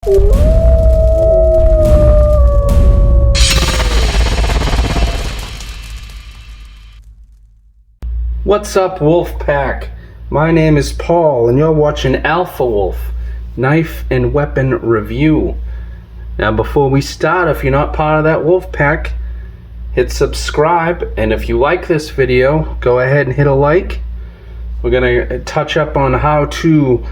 What's up, Wolf Pack? My name is Paul and you're watching Alpha Wolf Knife and Weapon Review. Now before we start, if you're not part of that Wolf Pack, hit subscribe, and if you like this video, go ahead and hit a like. We're gonna touch up on how to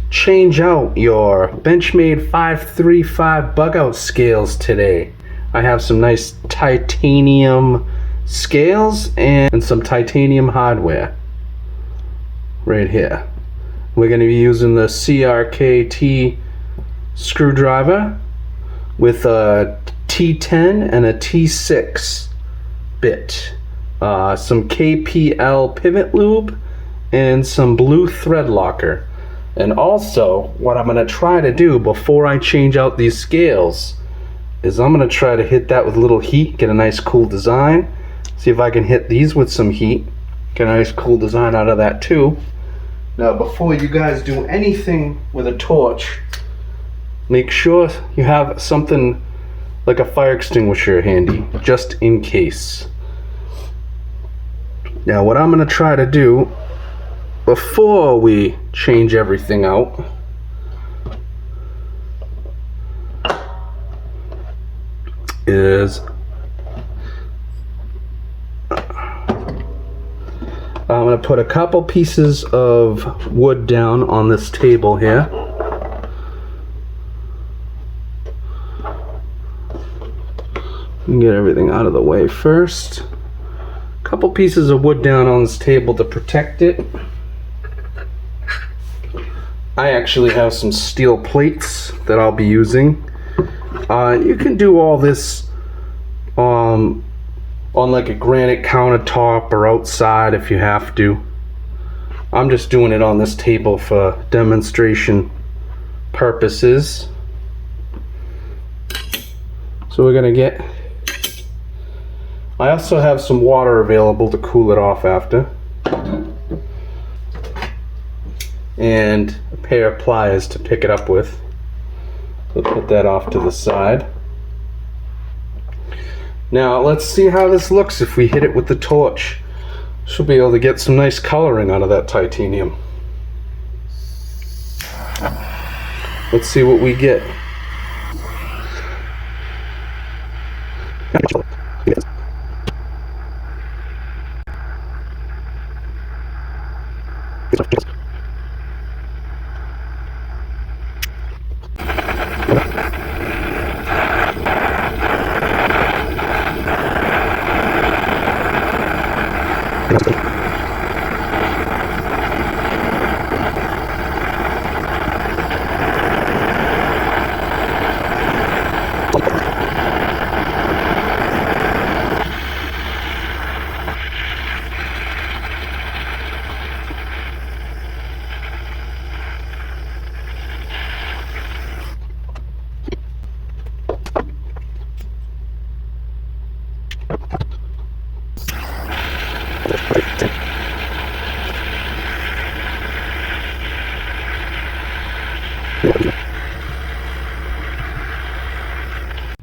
change out your Benchmade 535 Bugout Scales today. I have some nice titanium scales and some titanium hardware right here. We're going to be using the CRKT screwdriver with a T10 and a T6 bit, some KPL pivot lube, and some blue thread locker. And also, what I'm going to try to do before I change out these scales is I'm going to try to hit that with a little heat, get a nice cool design. See if I can hit these with some heat, get a nice cool design out of that too. Now before you guys do anything with a torch, make sure you have something like a fire extinguisher handy, just in case. Now what I'm going to try to do before we change everything out is I'm going to put a couple pieces of wood down on this table here. Get everything out of the way first. A couple pieces of wood down on this table to protect it. I actually have some steel plates that I'll be using. You can do all this on like a granite countertop or outside if you have to. I'm just doing it on this table for demonstration purposes. So we're gonna get, I also have some water available to cool it off after, and a pair of pliers to pick it up with. We'll put that off to the side. Now let's see how this looks if we hit it with the torch. Should be able to get some nice coloring out of that titanium. Let's see what we get.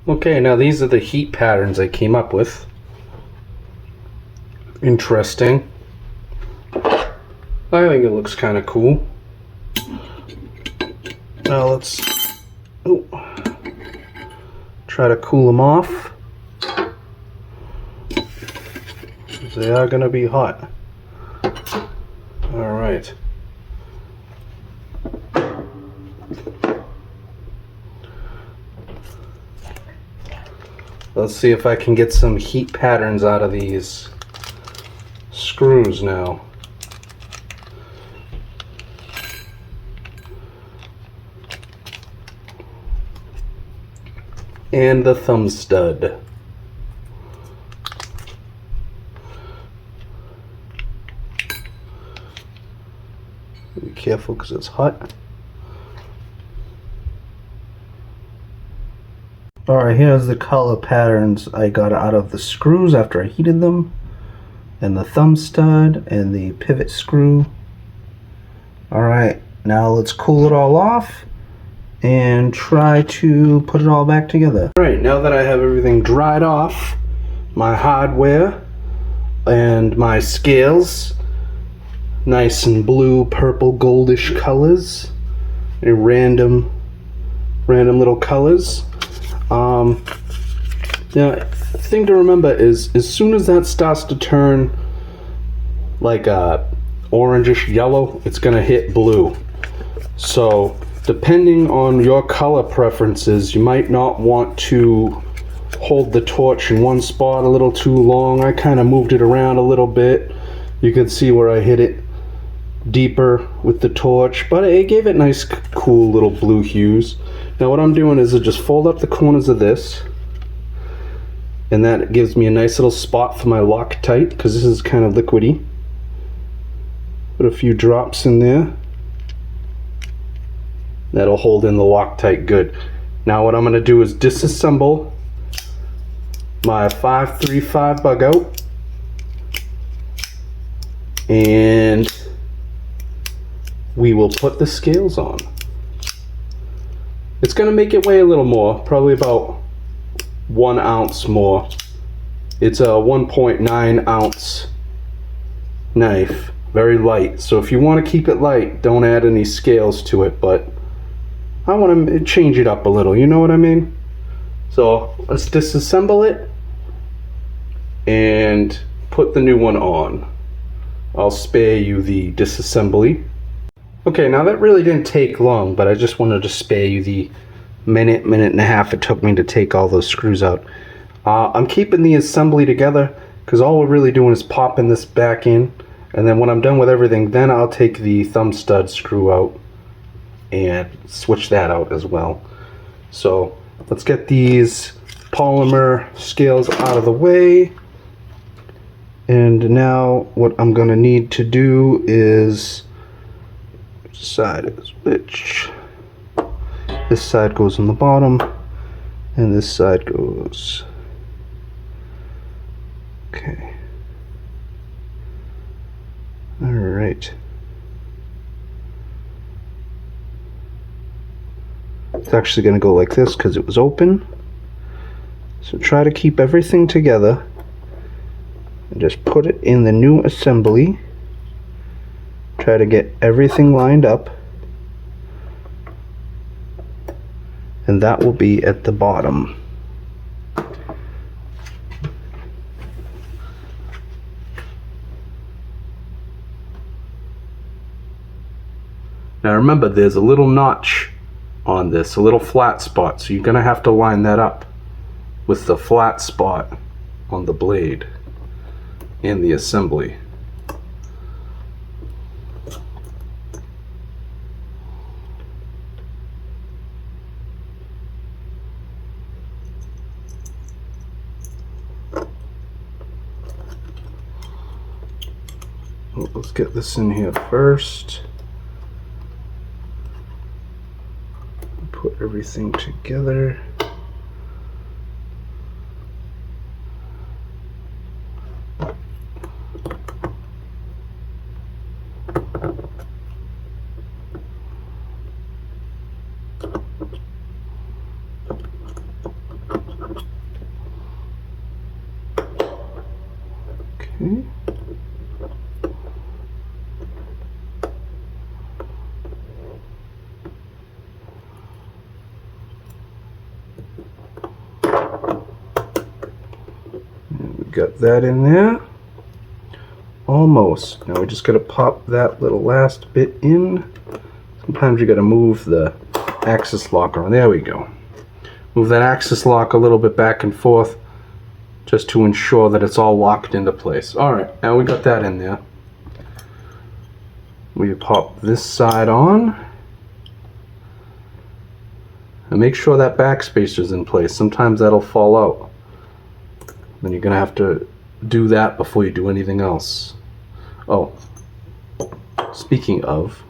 Okay, now these are the heat patterns I came up with. Interesting. I think it looks kind of cool. Now let's try to cool them off. They are going to be hot. All right. Let's see if I can get some heat patterns out of these screws now. And the thumb stud. Be careful because it's hot. Alright, here's the color patterns I got out of the screws after I heated them, and the thumb stud and the pivot screw. Alright, now let's cool it all off and try to put it all back together. Alright, now that I have everything dried off, my hardware and my scales, nice and blue, purple, goldish colors, and random little colors. Now, the thing to remember is as soon as that starts to turn like a orangish yellow, it's gonna hit blue. So depending on your color preferences, you might not want to hold the torch in one spot a little too long. I kind of moved it around a little bit. You can see where I hit it deeper with the torch, but it gave it nice cool little blue hues. Now what I'm doing is I just fold up the corners of this, and that gives me a nice little spot for my Loctite, because this is kind of liquidy. Put a few drops in there. That'll hold in the Loctite good. Now what I'm going to do is disassemble my 535 Bugout, and we will put the scales on. It's going to make it weigh a little more, probably about 1 ounce more. It's a 1.9 ounce knife, very light. So if you want to keep it light, don't add any scales to it, but I want to change it up a little, you know what I mean? So let's disassemble it and put the new one on. I'll spare you the disassembly. Okay, now that really didn't take long, but I just wanted to spare you the minute and a half it took me to take all those screws out. I'm keeping the assembly together because all we're really doing is popping this back in, and then when I'm done with everything, then I'll take the thumb stud screw out and switch that out as well. So let's get these polymer scales out of the way. And now what I'm going to need to do is, which side is which? This side goes on the bottom, and this side goes. Okay. All right. It's actually going to go like this because it was open. So try to keep everything together and just put it in the new assembly. Try to get everything lined up, and that will be at the bottom. Now remember, there's a little notch on this, a little flat spot, so you're going to have to line that up with the flat spot on the blade in the assembly. Well, let's get this in here first. Put everything together. Okay. Got that in there. Almost. Now we just got to pop that little last bit in. Sometimes you got to move the axis lock around. There we go. Move that axis lock a little bit back and forth just to ensure that it's all locked into place. Alright, now we got that in there. We pop this side on. And make sure that backspacer is in place. Sometimes that'll fall out. Then you're going to have to do that before you do anything else. Oh, speaking of,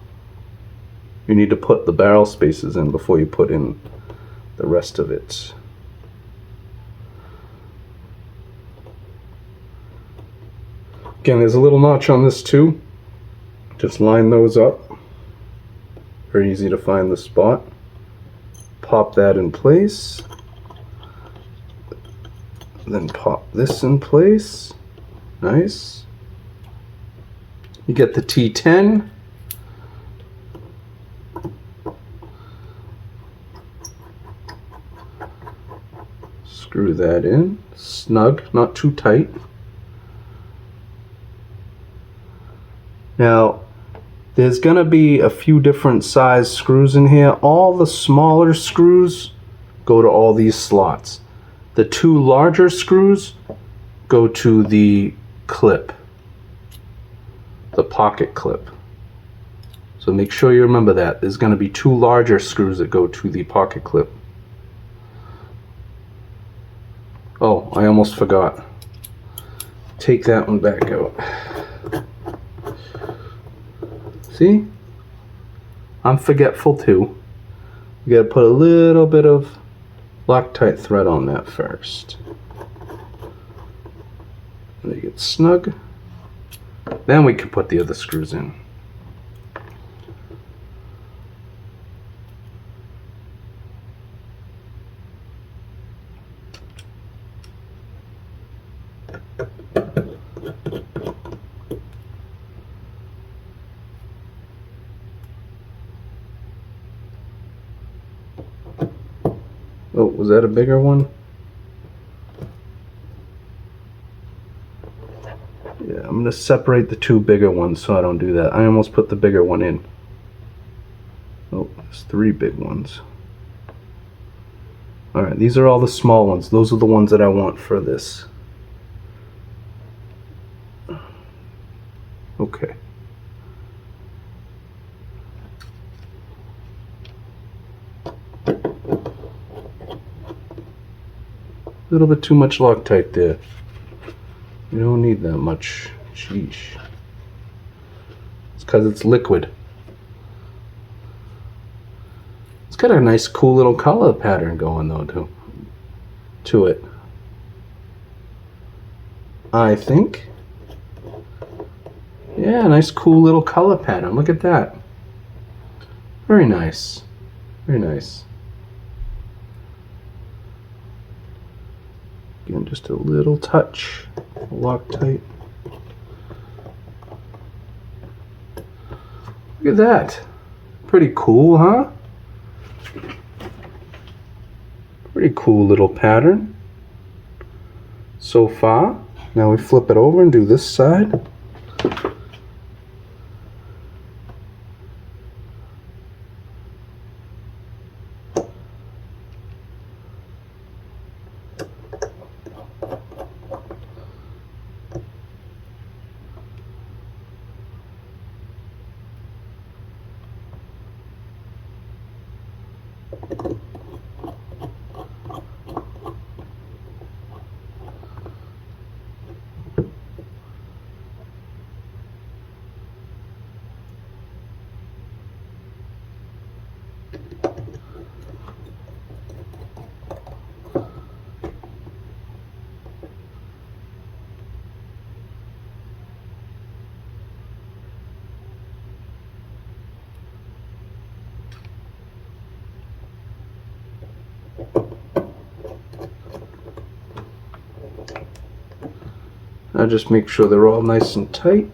you need to put the barrel spaces in before you put in the rest of it. Again, there's a little notch on this too. Just line those up. Very easy to find the spot. pop that in place. Then pop this in place. Nice. You get the T10. Screw that in. Snug, not too tight. Now, there's going to be a few different size screws in here. All the smaller screws go to all these slots. The two larger screws go to the clip, the pocket clip. So make sure you remember that. There's going to be two larger screws that go to the pocket clip. Oh, I almost forgot. Take that one back out. See? I'm forgetful too. You gotta put a little bit of Loctite thread on that first. Make it snug. Then we can put the other screws in. Oh, was that a bigger one? Yeah, I'm going to separate the two bigger ones so I don't do that. I almost put the bigger one in. Oh, there's three big ones. Alright, these are all the small ones. Those are the ones that I want for this. Okay. A little bit too much Loctite there. You don't need that much. Sheesh. It's because it's liquid. It's got a nice cool little color pattern going though to it. I think. Yeah, nice cool little color pattern. Look at that. Very nice. Very nice. Again, just a little touch of Loctite. Look at that. Pretty cool, huh? Pretty cool little pattern so far. Now we flip it over and do this side. Now just make sure they're all nice and tight.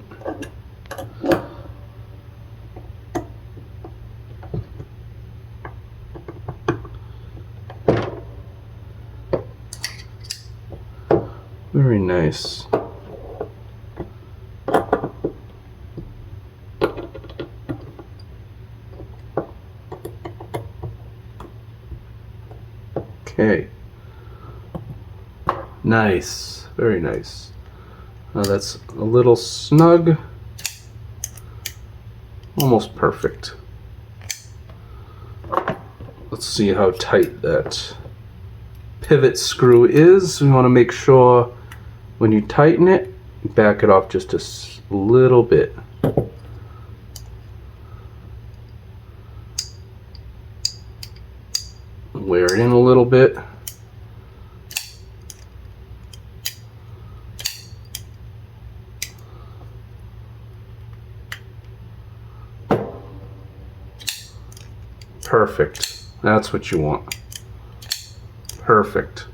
Very nice. Okay. Nice. Very nice. Now that's a little snug. Almost perfect. Let's see how tight that pivot screw is. We want to make sure when you tighten it, back it off just a little bit. Wear it in a little bit. Perfect. That's what you want. Perfect.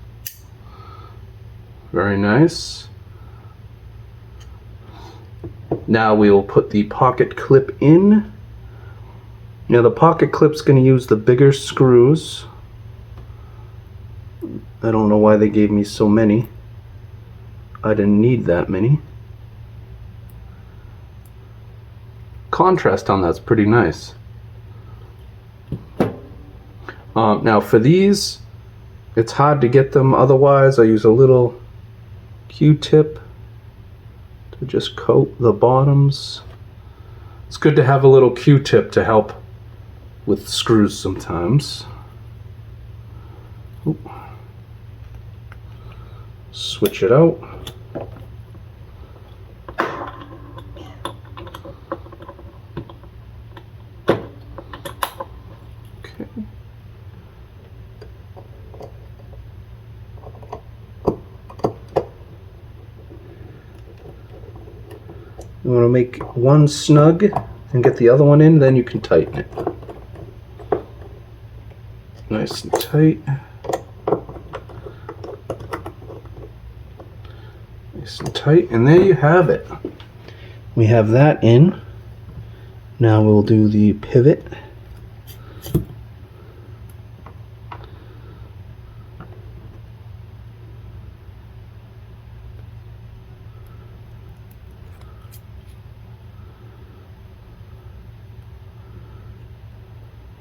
Very nice. Now we will put the pocket clip in. Now the pocket clip's going to use the bigger screws. I don't know why they gave me so many. I didn't need that many. Contrast on that's pretty nice. Now for these, it's hard to get them otherwise. I use a little Q-tip to just coat the bottoms. It's good to have a little Q-tip to help with screws sometimes. Oop. Switch it out. Okay. You want to make one snug and get the other one in, then you can tighten it. Nice and tight. Nice and tight, and there you have it. We have that in. Now we'll do the pivot.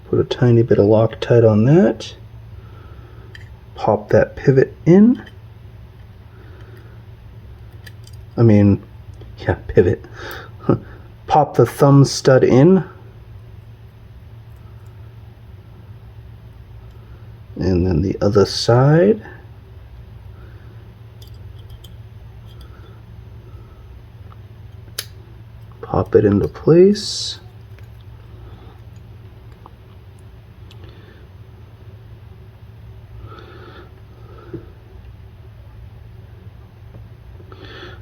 Put a tiny bit of Loctite on that. Pop that pivot in. Pivot. Pop the thumb stud in. And then the other side. Pop it into place.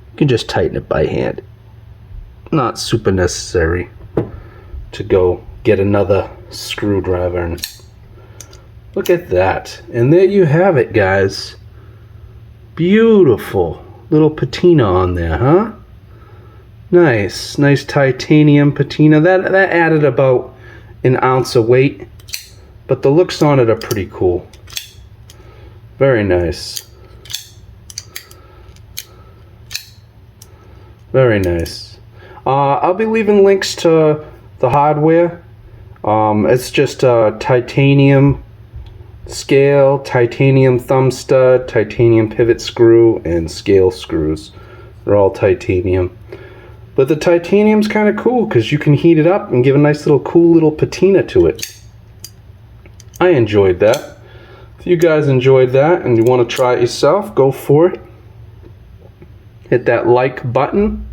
You can just tighten it by hand. Not super necessary to go get another screwdriver. And look at that. And there you have it, guys. Beautiful little patina on there, huh? Nice. Nice titanium patina. That added about an ounce of weight. But the looks on it are pretty cool. Very nice. Very nice. I'll be leaving links to the hardware. It's just a titanium scale, titanium thumb stud, titanium pivot screw, and scale screws. They're all titanium. But the titanium's kind of cool because you can heat it up and give a nice little cool little patina to it. I enjoyed that. If you guys enjoyed that and you want to try it yourself, go for it. Hit that like button.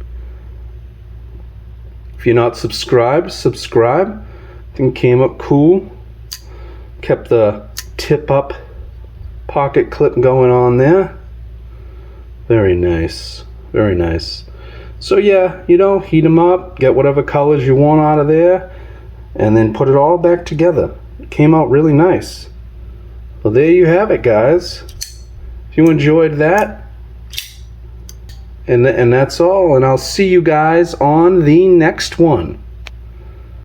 If you're not subscribed, subscribe. I think it came up cool. Kept the tip up pocket clip going on there. Very nice. Very nice. So yeah, heat them up, get whatever colors you want out of there, and then put it all back together. It came out really nice. Well, there you have it, guys. If you enjoyed that, and that's all, and I'll see you guys on the next one.